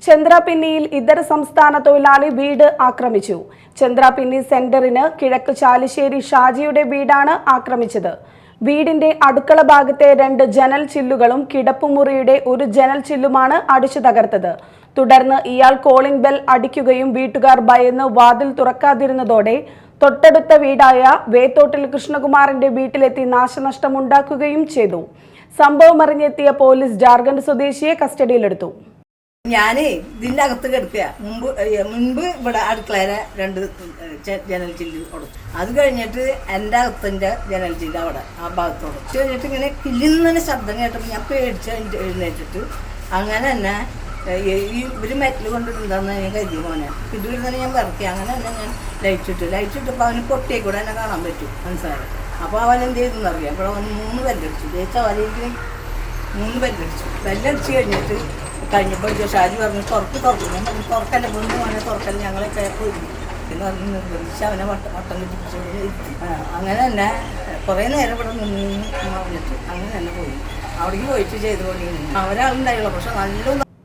ചന്ദ്രാപിന്നിയിൽ ഇതര സംസ്ഥാന തൊഴിലാളി വീട് ആക്രമിച്ചു. ചന്ദ്രാപിന്നി സെന്ററിന് കിഴക്ക് ചാലിശ്ശേരി ഷാജിയുടെ വീടാണ് ആക്രമിച്ചത്. വീടിന്റെ അടുക്കള ഭാഗത്തെ 2 ജനൽ ചില്ലുകളും കിടപ്പുമുറിയുടെ 1 ജനൽ ചില്ലുമാണ് അടിച്ചു തകർത്തത്. തുടർന്ന് ഇയാൾ കോളിംഗ് ബെൽ അടിക്കുകയും വീട്ടുകാർ ഭയന്ന് വാതിൽ തുറക്കാതിരുന്നതോടെ തൊട്ടടുത്ത വീടായ വേത്തോട്ടിൽ കൃഷ്ണകുമാറിന്റെ വീട്ടിലെത്തി നാശനഷ്ടമുണ്ടാക്കുകയും ചെയ്തു. സംഭവം അറിഞ്ഞെത്തിയ പോലീസ് ജാർഖണ്ഡ് സ്വദേശിയെ കസ്റ്റഡിയിലെടുത്തു. ഞാനേ ഇതിൻ്റെ അകത്ത് കിടക്കുക. മുൻപ് ഇവിടെ അടുക്കളയിലെ 2 ജനൽ ചില്ല് കൊടുത്തു. അത് കഴിഞ്ഞിട്ട് എൻ്റെ അകത്തിൻ്റെ ജനൽ ചില്ല് അവിടെ ആ ഭാഗത്തോട് കഴിഞ്ഞിട്ട് ഇങ്ങനെ കില്ലുന്ന ശബ്ദം കേട്ടപ്പോൾ ഞാൻ പേടിച്ച് എഴുന്നേറ്റിട്ട് അങ്ങനെ തന്നെ ഇവർ മെറ്റൽ കൊണ്ടിട്ടുണ്ടെന്ന് ഞാൻ കരുതി മോനെ. ഇതിൽ തന്നെ ഞാൻ വിറക്കി. അങ്ങനെ തന്നെ ഞാൻ ലൈറ്റിട്ടപ്പോൾ അവന് പൊട്ടിയെ കൂടെ എന്നെ കാണാൻ പറ്റും, മനസ്സിലായി. അപ്പോൾ അവൻ എന്ത് ചെയ്തെന്ന് അറിയാം. അപ്പോൾ അവൻ 3 ബെല്ലടിച്ചു. ചവലേക്ക് 3 ബെല്ലടിച്ചു. ബെല്ലടിച്ച് കഴിഞ്ഞപ്പോൾ ഷാജി പറഞ്ഞു തുറക്കും. ഞാൻ പറഞ്ഞു തുറക്കല്ലേ, മുൻപ് മോനെ തുറക്കല്ലേ, ഞങ്ങളൊക്കെ പോയി എന്ന് പറഞ്ഞ് നിർബന്ധിച്ച് അവനെ വട്ടം കിട്ടിച്ചു. അങ്ങനെ തന്നെ കുറേ നേരം ഇവിടെ നിന്ന് പറഞ്ഞിട്ട് അങ്ങനെ തന്നെ പോയി. അവിടേക്ക് പോയിട്ട് ചെയ്തുകൊണ്ട് ഒരാളുണ്ടായുള്ളൂ. പക്ഷെ നല്ല